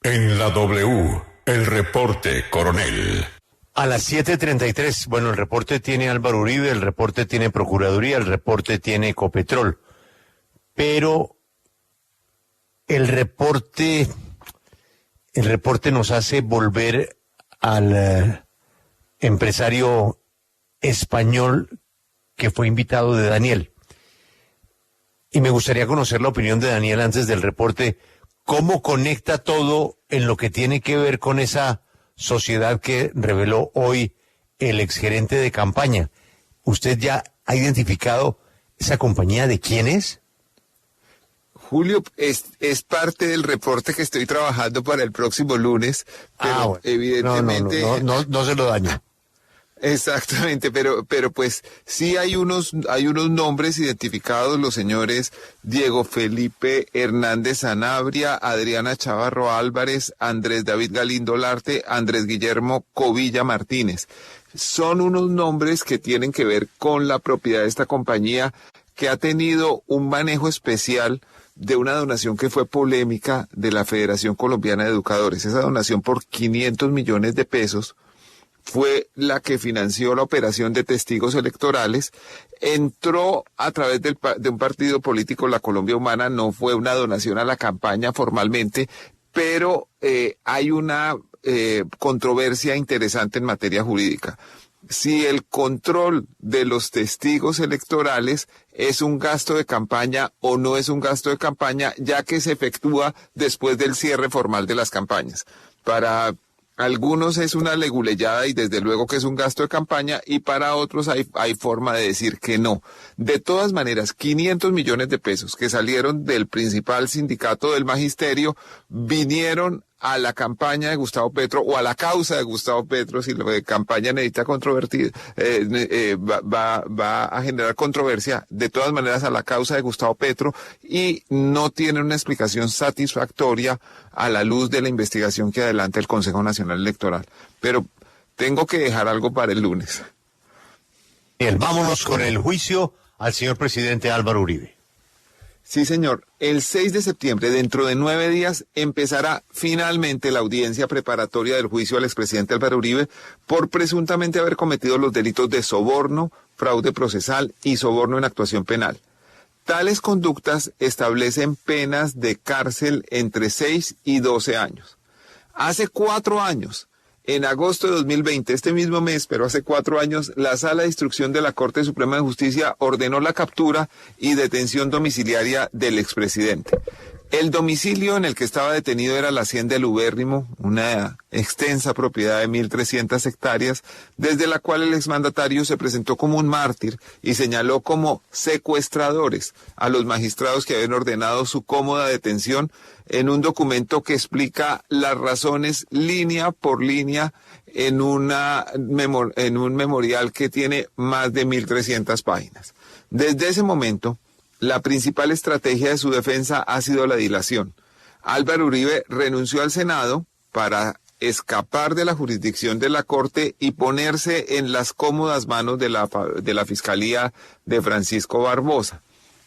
En la W, el reporte, coronel. A las 7:33, bueno, el reporte tiene Álvaro Uribe, el reporte tiene Procuraduría, el reporte tiene Ecopetrol, pero el reporte nos hace volver al empresario español que fue invitado de Daniel. Y me gustaría conocer la opinión de Daniel antes del reporte. ¿Cómo conecta todo en lo que tiene que ver con esa sociedad que reveló hoy el exgerente de campaña? ¿Usted ya ha identificado esa compañía de quién es? Julio, es parte del reporte que estoy trabajando para el próximo lunes, pero bueno. evidentemente... No se lo daño. Exactamente, pero pues sí hay unos nombres identificados, los señores Diego Felipe Hernández Sanabria, Adriana Chavarro Álvarez, Andrés David Galindo Larte, Andrés Guillermo Covilla Martínez. Son unos nombres que tienen que ver con la propiedad de esta compañía, que ha tenido un manejo especial de una donación que fue polémica de la Federación Colombiana de Educadores. Esa donación por 500 millones de pesos fue la que financió la operación de testigos electorales, entró a través de un partido político, La Colombia Humana, no fue una donación a la campaña formalmente, pero hay una controversia interesante en materia jurídica. Si el control de los testigos electorales es un gasto de campaña o no es un gasto de campaña, ya que se efectúa después del cierre formal de las campañas. Para algunos es una leguleyada y desde luego que es un gasto de campaña, y para otros hay forma de decir que no. De todas maneras, 500 millones de pesos que salieron del principal sindicato del magisterio vinieron a la campaña de Gustavo Petro, o a la causa de Gustavo Petro. Si la campaña necesita controvertir, va a generar controversia, de todas maneras a la causa de Gustavo Petro, y no tiene una explicación satisfactoria a la luz de la investigación que adelanta el Consejo Nacional Electoral. Pero tengo que dejar algo para el lunes. Bien, vámonos con el juicio al señor presidente Álvaro Uribe. Sí, señor. El 6 de septiembre, dentro de 9 días, empezará finalmente la audiencia preparatoria del juicio al expresidente Álvaro Uribe por presuntamente haber cometido los delitos de soborno, fraude procesal y soborno en actuación penal. Tales conductas establecen penas de cárcel entre 6 y 12 años. Hace 4 años, en agosto de 2020, este mismo mes, pero hace 4 años, la Sala de Instrucción de la Corte Suprema de Justicia ordenó la captura y detención domiciliaria del expresidente. El domicilio en el que estaba detenido era la Hacienda El Ubérrimo, una extensa propiedad de 1.300 hectáreas, desde la cual el exmandatario se presentó como un mártir y señaló como secuestradores a los magistrados que habían ordenado su cómoda detención, en un documento que explica las razones línea por línea en un memorial que tiene más de 1.300 páginas. Desde ese momento, la principal estrategia de su defensa ha sido la dilación. Álvaro Uribe renunció al Senado para escapar de la jurisdicción de la Corte y ponerse en las cómodas manos de la Fiscalía de Francisco Barbosa.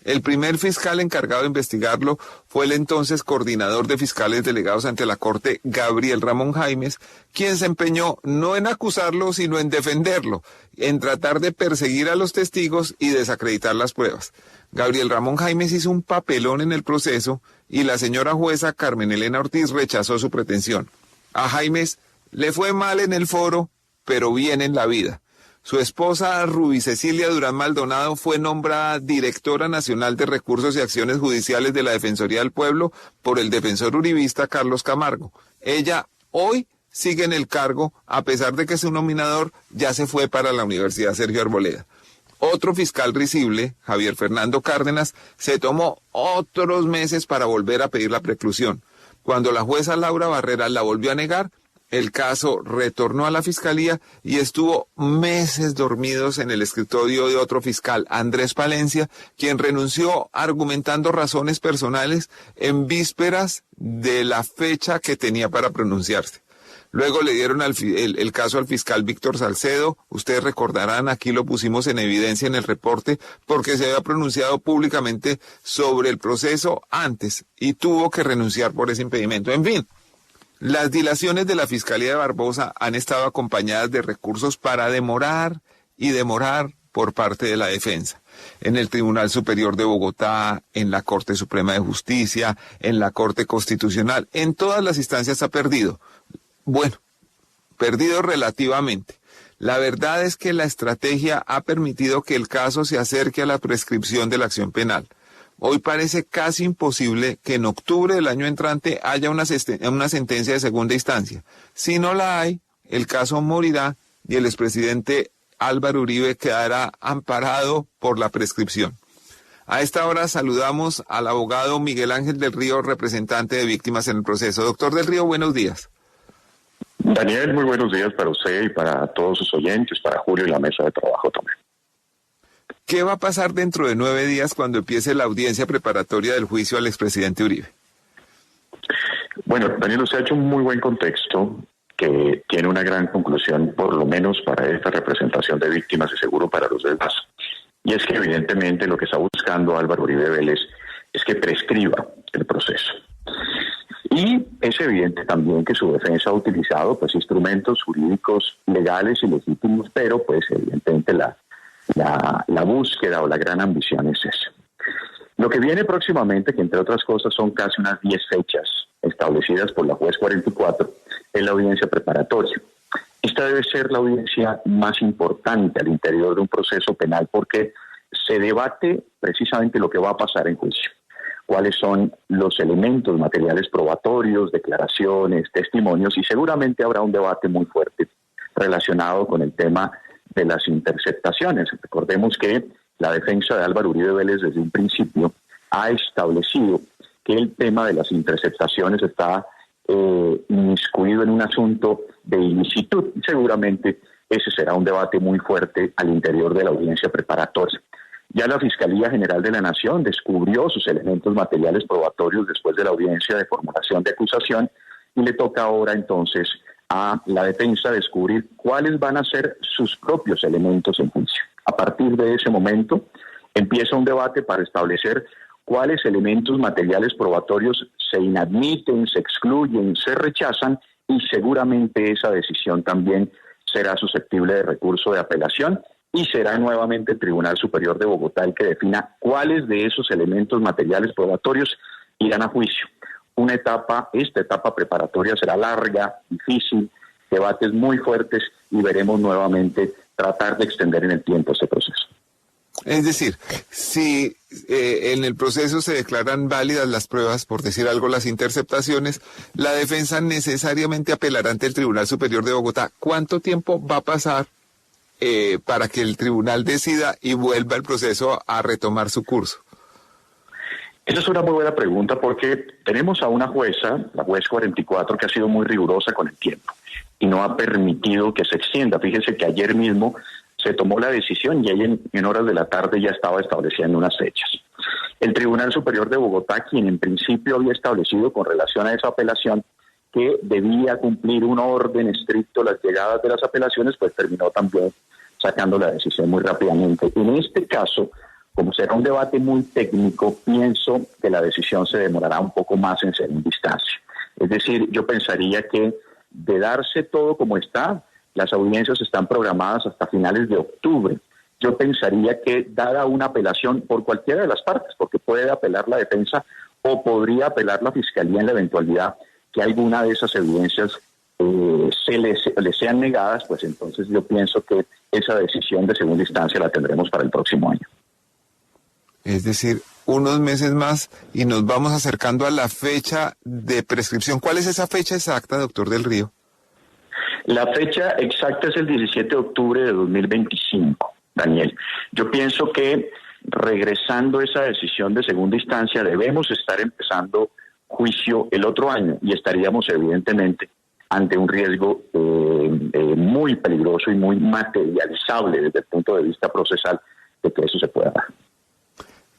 El primer fiscal encargado de investigarlo fue el entonces coordinador de fiscales delegados ante la Corte, Gabriel Ramón Jaimes, quien se empeñó no en acusarlo, sino en defenderlo, en tratar de perseguir a los testigos y desacreditar las pruebas. Gabriel Ramón Jaimes hizo un papelón en el proceso y la señora jueza Carmen Elena Ortiz rechazó su pretensión. A Jaimes le fue mal en el foro, pero bien en la vida. Su esposa, Ruby Cecilia Durán Maldonado, fue nombrada Directora Nacional de Recursos y Acciones Judiciales de la Defensoría del Pueblo por el defensor uribista Carlos Camargo. Ella hoy sigue en el cargo, a pesar de que su nominador ya se fue para la Universidad Sergio Arboleda. Otro fiscal risible, Javier Fernando Cárdenas, se tomó otros meses para volver a pedir la preclusión. Cuando la jueza Laura Barrera la volvió a negar, el caso retornó a la fiscalía y estuvo meses dormidos en el escritorio de otro fiscal, Andrés Palencia, quien renunció argumentando razones personales en vísperas de la fecha que tenía para pronunciarse. Luego le dieron el caso al fiscal Víctor Salcedo. Ustedes recordarán, aquí lo pusimos en evidencia en el reporte, porque se había pronunciado públicamente sobre el proceso antes y tuvo que renunciar por ese impedimento. En fin, Las dilaciones de la Fiscalía de Barbosa han estado acompañadas de recursos para demorar y demorar por parte de la defensa. En el Tribunal Superior de Bogotá, en la Corte Suprema de Justicia, en la Corte Constitucional, en todas las instancias ha perdido. Bueno, perdido relativamente. La verdad es que la estrategia ha permitido que el caso se acerque a la prescripción de la acción penal. Hoy parece casi imposible que en octubre del año entrante haya una sentencia de segunda instancia. Si no la hay, el caso morirá y el expresidente Álvaro Uribe quedará amparado por la prescripción. A esta hora saludamos al abogado Miguel Ángel del Río, representante de víctimas en el proceso. Doctor del Río, buenos días. Daniel, muy buenos días para usted y para todos sus oyentes, para Julio y la mesa de trabajo también. ¿Qué va a pasar dentro de 9 días cuando empiece la audiencia preparatoria del juicio al expresidente Uribe? Bueno, Daniel, usted ha hecho un muy buen contexto que tiene una gran conclusión, por lo menos para esta representación de víctimas y seguro para los demás. Y es que evidentemente lo que está buscando Álvaro Uribe Vélez es que prescriba el proceso. Y es evidente también que su defensa ha utilizado pues instrumentos jurídicos legales y legítimos, pero pues evidentemente la búsqueda o la gran ambición es esa. Lo que viene próximamente, que entre otras cosas son casi unas 10 fechas establecidas por la juez 44, es la audiencia preparatoria. Esta debe ser la audiencia más importante al interior de un proceso penal porque se debate precisamente lo que va a pasar en juicio. Cuáles son los elementos materiales probatorios, declaraciones, testimonios, y seguramente habrá un debate muy fuerte relacionado con el tema de las interceptaciones. Recordemos que la defensa de Álvaro Uribe Vélez desde un principio ha establecido que el tema de las interceptaciones está inmiscuido en un asunto de ilicitud. Y seguramente ese será un debate muy fuerte al interior de la audiencia preparatoria. Ya la Fiscalía General de la Nación descubrió sus elementos materiales probatorios después de la audiencia de formulación de acusación y le toca ahora entonces a la defensa descubrir cuáles van a ser sus propios elementos en juicio. A partir de ese momento empieza un debate para establecer cuáles elementos materiales probatorios se inadmiten, se excluyen, se rechazan y seguramente esa decisión también será susceptible de recurso de apelación y será nuevamente el Tribunal Superior de Bogotá el que defina cuáles de esos elementos materiales probatorios irán a juicio. Esta etapa preparatoria será larga, difícil, debates muy fuertes y veremos nuevamente tratar de extender en el tiempo ese proceso. Es decir, si en el proceso se declaran válidas las pruebas, por decir algo, las interceptaciones, la defensa necesariamente apelará ante el Tribunal Superior de Bogotá. ¿Cuánto tiempo va a pasar para que el tribunal decida y vuelva el proceso a retomar su curso? Esa es una muy buena pregunta porque tenemos a una jueza, la juez 44, que ha sido muy rigurosa con el tiempo y no ha permitido que se extienda. Fíjense que ayer mismo se tomó la decisión y ella en horas de la tarde ya estaba estableciendo unas fechas. El Tribunal Superior de Bogotá, quien en principio había establecido con relación a esa apelación que debía cumplir un orden estricto las llegadas de las apelaciones, pues terminó también sacando la decisión muy rápidamente. En este caso, como será un debate muy técnico, pienso que la decisión se demorará un poco más en segunda instancia. Es decir, yo pensaría que de darse todo como está, las audiencias están programadas hasta finales de octubre. Yo pensaría que dada una apelación por cualquiera de las partes, porque puede apelar la defensa o podría apelar la fiscalía en la eventualidad que alguna de esas evidencias le sean negadas, pues entonces yo pienso que esa decisión de segunda instancia la tendremos para el próximo año. Es decir, unos meses más y nos vamos acercando a la fecha de prescripción. ¿Cuál es esa fecha exacta, doctor del Río? La fecha exacta es el 17 de octubre de 2025, Daniel. Yo pienso que regresando esa decisión de segunda instancia debemos estar empezando juicio el otro año y estaríamos evidentemente ante un riesgo muy peligroso y muy materializable desde el punto de vista procesal de que eso se pueda dar.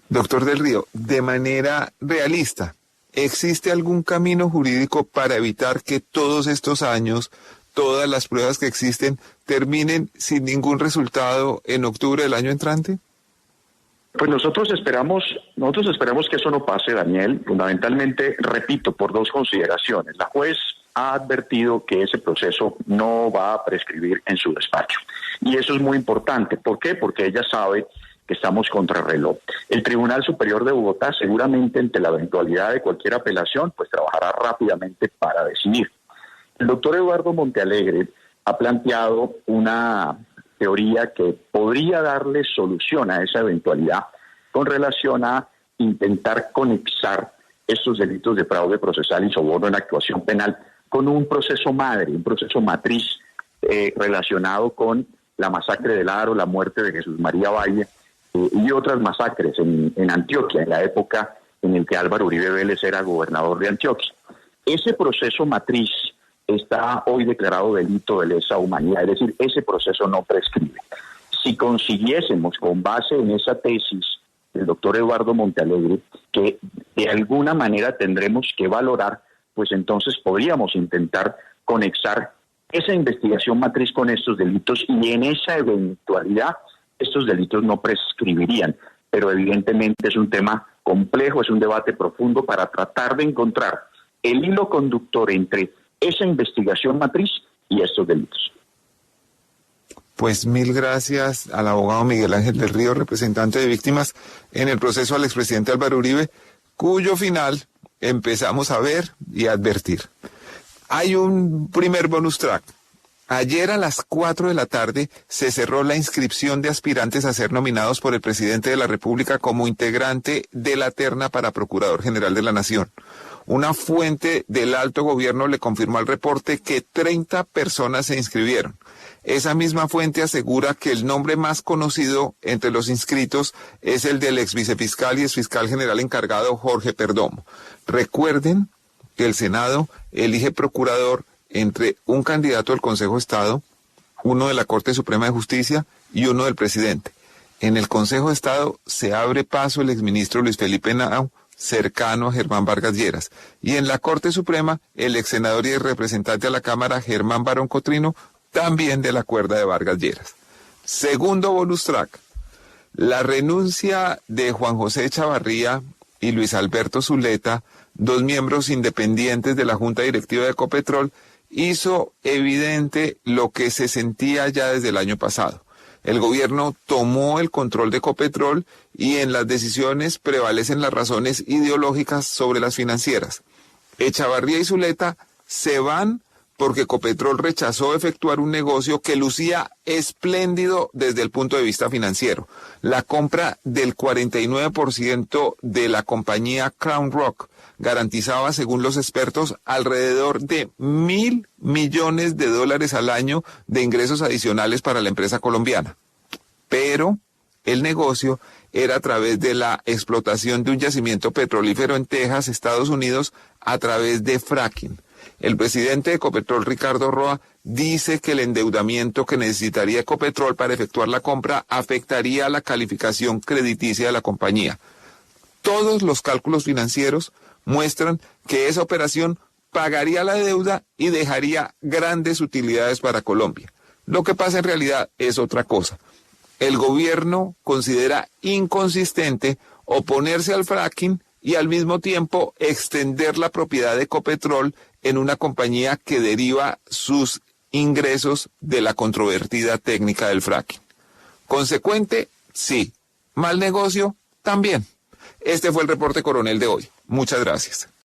Doctor del Río, de manera realista, ¿existe algún camino jurídico para evitar que todos estos años, todas las pruebas que existen, terminen sin ningún resultado en octubre del año entrante? Pues nosotros esperamos que eso no pase, Daniel, fundamentalmente, repito, por dos consideraciones. La juez ha advertido que ese proceso no va a prescribir en su despacho. Y eso es muy importante. ¿Por qué? Porque ella sabe que estamos contra reloj. El Tribunal Superior de Bogotá seguramente ante la eventualidad de cualquier apelación, pues trabajará rápidamente para decidir. El doctor Eduardo Montealegre ha planteado una teoría que podría darle solución a esa eventualidad con relación a intentar conexar estos delitos de fraude procesal y soborno en actuación penal con un proceso madre, un proceso matriz relacionado con la masacre del Aro, la muerte de Jesús María Valle y otras masacres en Antioquia, en la época en la que Álvaro Uribe Vélez era gobernador de Antioquia. Ese proceso matriz está hoy declarado delito de lesa humanidad, es decir, ese proceso no prescribe. Si consiguiésemos, con base en esa tesis del doctor Eduardo Montealegre, que de alguna manera tendremos que valorar, pues entonces podríamos intentar conexar esa investigación matriz con estos delitos y en esa eventualidad estos delitos no prescribirían. Pero evidentemente es un tema complejo, es un debate profundo para tratar de encontrar el hilo conductor entre esa investigación matriz y estos delitos. Pues mil gracias al abogado Miguel Ángel del Río, representante de víctimas en el proceso al expresidente Álvaro Uribe, cuyo final empezamos a ver y a advertir. Hay un primer bonus track. Ayer a las 4 de la tarde se cerró la inscripción de aspirantes a ser nominados por el presidente de la República como integrante de la terna para Procurador General de la Nación. Una fuente del alto gobierno le confirmó al reporte que 30 personas se inscribieron. Esa misma fuente asegura que el nombre más conocido entre los inscritos es el del ex vicefiscal y ex fiscal general encargado Jorge Perdomo. Recuerden que el Senado elige procurador entre un candidato al Consejo de Estado, uno de la Corte Suprema de Justicia y uno del presidente. En el Consejo de Estado se abre paso el exministro Luis Felipe Henao, cercano a Germán Vargas Lleras. Y en la Corte Suprema, el ex senador y representante a la Cámara, Germán Barón Cotrino, también de la cuerda de Vargas Lleras. Segundo bonus track, la renuncia de Juan José Chavarría y Luis Alberto Zuleta, dos miembros independientes de la Junta Directiva de Ecopetrol, hizo evidente lo que se sentía ya desde el año pasado. El gobierno tomó el control de Ecopetrol y en las decisiones prevalecen las razones ideológicas sobre las financieras. Echavarría y Zuleta se van porque Ecopetrol rechazó efectuar un negocio que lucía espléndido desde el punto de vista financiero. La compra del 49% de la compañía Crown Rock garantizaba, según los expertos, alrededor de $1.000 millones al año de ingresos adicionales para la empresa colombiana. Pero el negocio era a través de la explotación de un yacimiento petrolífero en Texas, Estados Unidos, a través de fracking. El presidente de Ecopetrol, Ricardo Roa, dice que el endeudamiento que necesitaría Ecopetrol para efectuar la compra afectaría la calificación crediticia de la compañía. Todos los cálculos financieros muestran que esa operación pagaría la deuda y dejaría grandes utilidades para Colombia. Lo que pasa en realidad es otra cosa. El gobierno considera inconsistente oponerse al fracking y al mismo tiempo extender la propiedad de Ecopetrol en una compañía que deriva sus ingresos de la controvertida técnica del fracking. Consecuente, sí. Mal negocio, también. Este fue el reporte coronel de hoy. Muchas gracias.